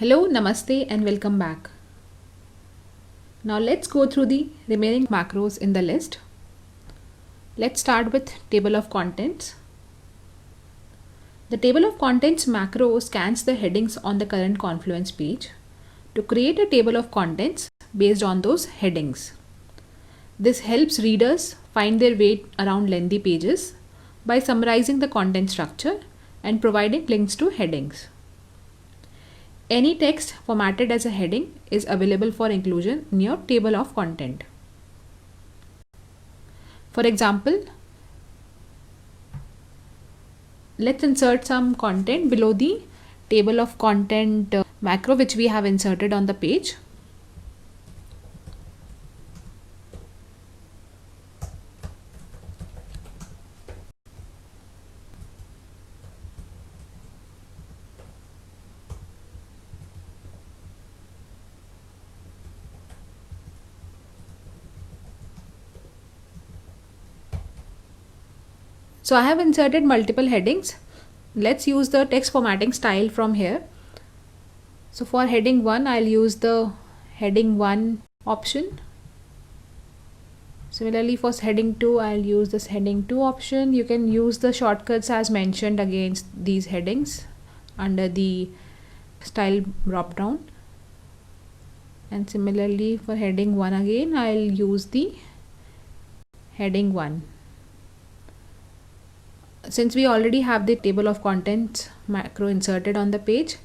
Hello, Namaste and welcome back. Now let's go through the remaining macros in the list. Let's start with table of contents. The table of contents macro scans the headings on the current Confluence page to create a table of contents based on those headings. This helps readers find their way around lengthy pages by summarizing the content structure and providing links to headings. Any text formatted as a heading is available for inclusion in your table of content. For example, let's insert some content below the table of content macro which we have inserted on the page. So I have inserted multiple headings. Let's use the text formatting style from here. So for heading 1, I'll use the heading 1 option. Similarly for heading 2, I'll use this heading 2 option. You can use the shortcuts as mentioned against these headings under the style drop down. And similarly for heading 1 again, I'll use the heading 1. Since we already have the table of contents macro inserted on the page,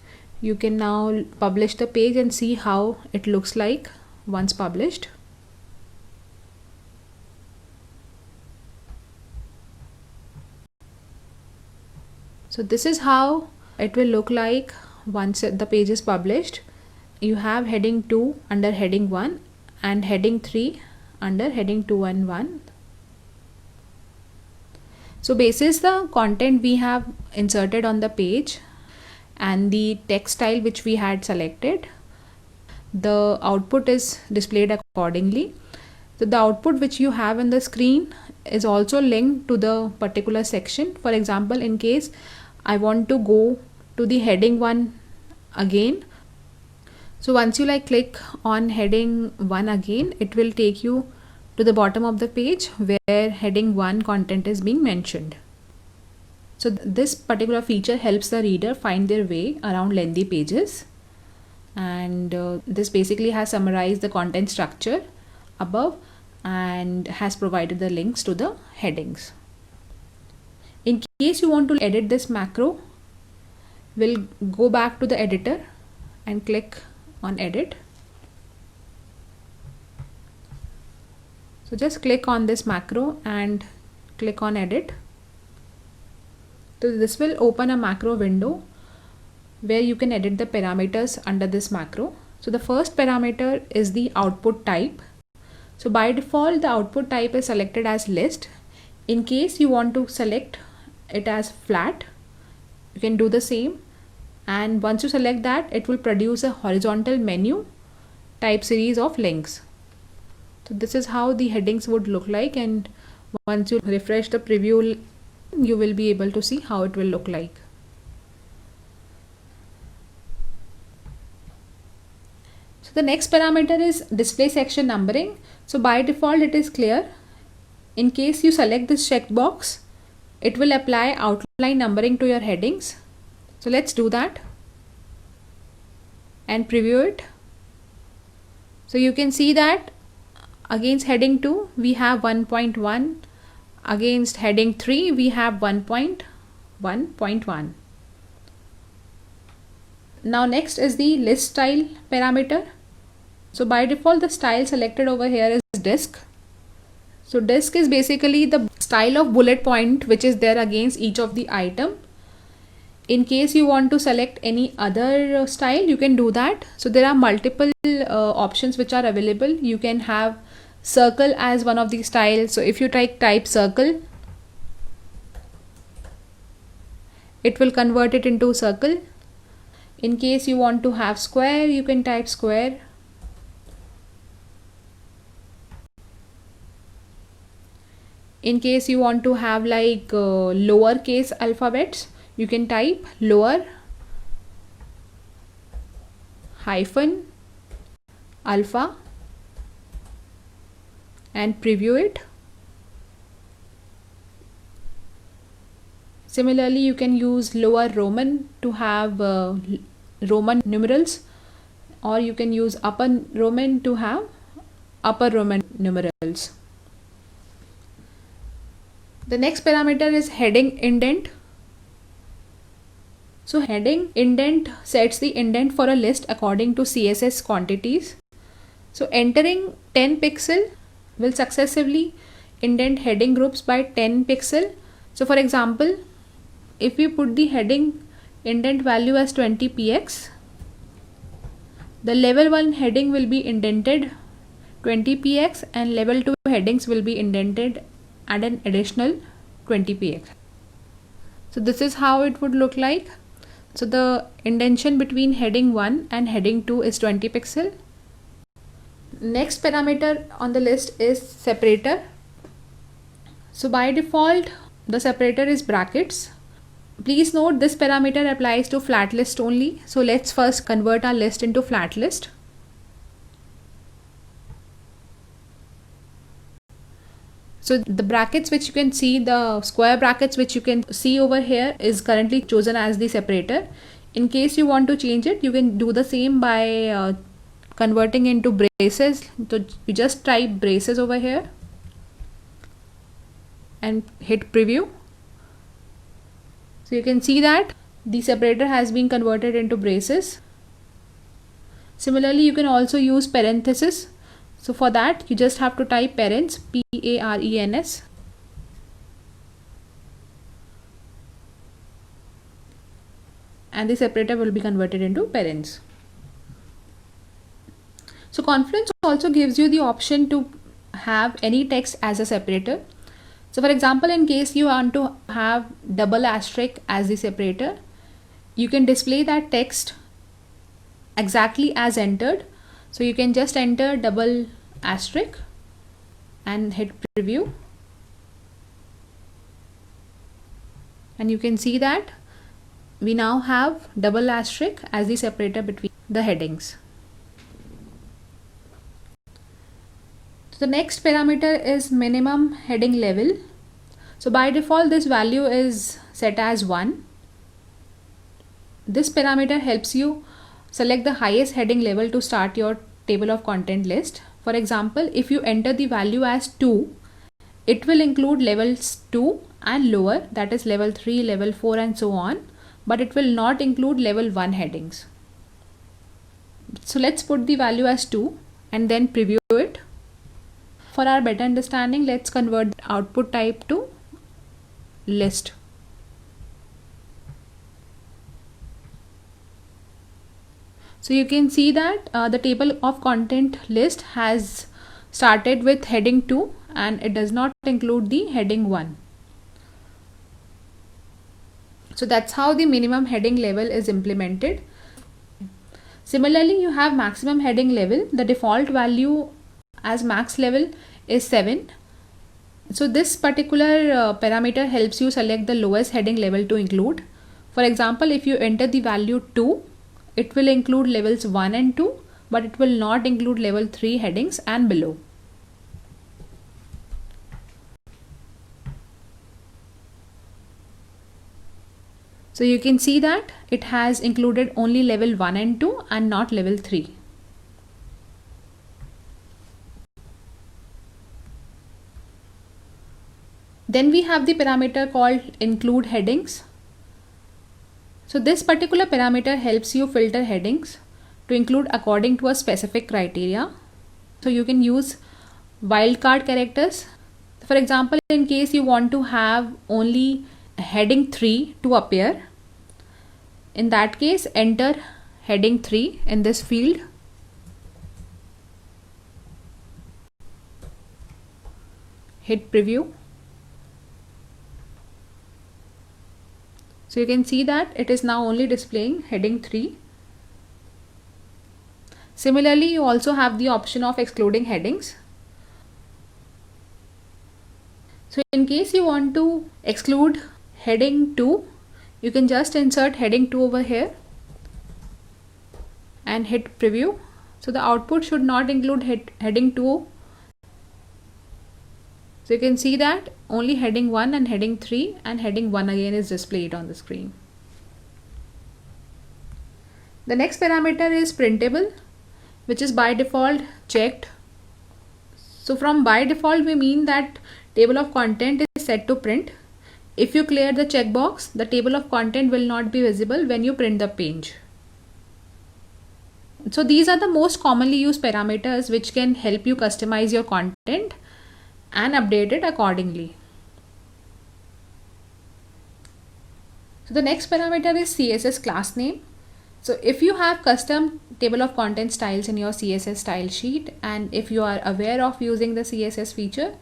you can now publish the page and see how it looks like once published. So this is how it will look like once the page is published. You have heading 2 under heading 1 and heading 3 under heading 2 and 1. So basis the content we have inserted on the page and the text style which we had selected, the output is displayed accordingly. So the output which you have in the screen is also linked to the particular section. For example, in case I want to go to the heading 1 again. So once you click on heading 1 again, it will take you to the bottom of the page where heading 1 content is being mentioned. So this particular feature helps the reader find their way around lengthy pages, and this basically has summarized the content structure above and has provided the links to the headings. In case you want to edit this macro, we'll go back to the editor and click on edit. So just click on this macro and click on edit. So this will open a macro window where you can edit the parameters under this macro. So the first parameter is the output type. So by default, the output type is selected as list. In case you want to select it as flat, you can do the same. And once you select that, it will produce a horizontal menu type series of links. So this is how the headings would look like, and once you refresh the preview, you will be able to see how it will look like. So the next parameter is display section numbering. So by default it is clear. In case you select this checkbox, it will apply outline numbering to your headings. So let's do that and preview it. So you can see that against heading 2 we have 1.1, against heading 3 we have 1.1.1. Now next is the list style parameter. So by default the style selected over here is disk. So disk is basically the style of bullet point which is there against each of the item. In case you want to select any other style, you can do that. So there are multiple options which are available. You can have circle as one of the styles. So if you type circle, it will convert it into circle. In case you want to have square, you can type square. In case you want to have lower case alphabets, you can type lower. hyphen alpha and preview it. Similarly, you can use lower Roman to have Roman numerals, or you can use upper Roman to have upper Roman numerals. The next parameter is heading indent. So heading indent sets the indent for a list according to CSS quantities. So entering 10 pixel will successively indent heading groups by 10 pixel. So for example, if we put the heading indent value as 20 px, the level 1 heading will be indented 20 px and level 2 headings will be indented at an additional 20 px. So this is how it would look like. So the indentation between heading 1 and heading 2 is 20 pixel. Next parameter on the list is separator. So by default the separator is brackets. Please note this parameter applies to flat list only. So let's first convert our list into flat list. So the brackets which you can see, the square brackets which you can see over here is currently chosen as the separator. In case you want to change it, you can do the same by converting into braces. So you just type braces over here and hit preview. So you can see that the separator has been converted into braces. Similarly, you can also use parenthesis. So for that, you just have to type parens, P-A-R-E-N-S. And the separator will be converted into parens. So Confluence also gives you the option to have any text as a separator. So for example, in case you want to have double asterisk as the separator, you can display that text exactly as entered. So you can just enter double asterisk and hit preview. And you can see that we now have double asterisk as the separator between the headings. So the next parameter is minimum heading level. So by default this value is set as 1. This parameter helps you select the highest heading level to start your table of content list. For example, if you enter the value as 2, it will include levels 2 and lower, that is level 3, level 4 and so on, but it will not include level 1 headings. So let's put the value as 2 and then preview it. For our better understanding, let's convert the output type to list. So you can see that the table of content list has started with heading 2 and it does not include the heading 1. So that's how the minimum heading level is implemented. Similarly, you have maximum heading level. The default value as max level is 7. So this particular parameter helps you select the lowest heading level to include. For example, if you enter the value 2, it will include levels 1 and 2, but it will not include level 3 headings and below. So you can see that it has included only level 1 and 2 and not level 3. Then we have the parameter called include headings. So this particular parameter helps you filter headings to include according to a specific criteria. So you can use wildcard characters. For example, in case you want to have only heading 3 to appear, in that case enter heading 3 in this field. Hit preview. So you can see that it is now only displaying heading 3. Similarly, you also have the option of excluding headings. So in case you want to exclude heading 2, you can just insert heading 2 over here and hit preview. So the output should not include heading 2. So you can see that only heading 1 and heading 3 and heading 1 again is displayed on the screen. The next parameter is printable, which is by default checked. So from by default we mean that table of content is set to print. If you clear the checkbox, the table of content will not be visible when you print the page. So these are the most commonly used parameters which can help you customize your content and update it accordingly. So the next parameter is CSS class name. So if you have custom table of content styles in your CSS style sheet, and if you are aware of using the CSS feature,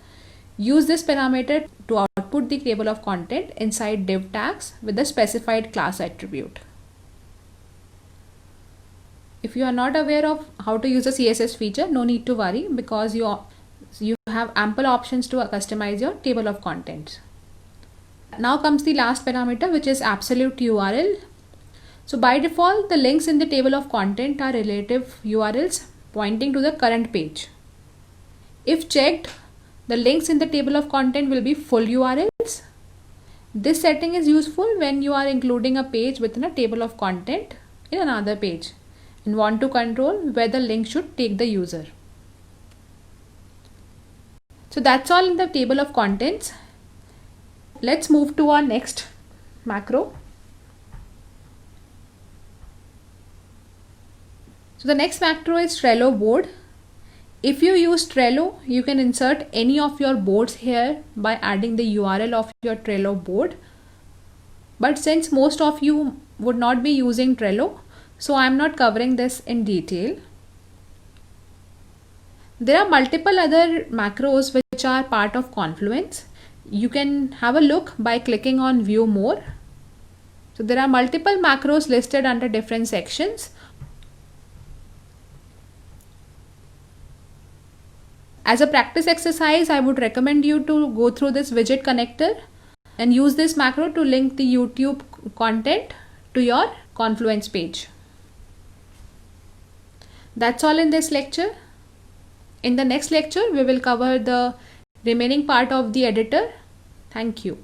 use this parameter to output the table of content inside div tags with the specified class attribute. If you are not aware of how to use the CSS feature, no need to worry, because you have ample options to customize your table of contents. Now comes the last parameter, which is absolute URL. So by default, the links in the table of content are relative URLs pointing to the current page. If checked, the links in the table of content will be full URLs. This setting is useful when you are including a page within a table of content in another page and want to control where the link should take the user. So that's all in the table of contents. Let's move to our next macro. So the next macro is Trello board. If you use Trello, you can insert any of your boards here by adding the URL of your Trello board. But since most of you would not be using Trello, so I am not covering this in detail. There are multiple other macros which are part of Confluence. You can have a look by clicking on View More. So there are multiple macros listed under different sections. As a practice exercise, I would recommend you to go through this widget connector and use this macro to link the YouTube content to your Confluence page. That's all in this lecture. In the next lecture, we will cover the remaining part of the editor. Thank you.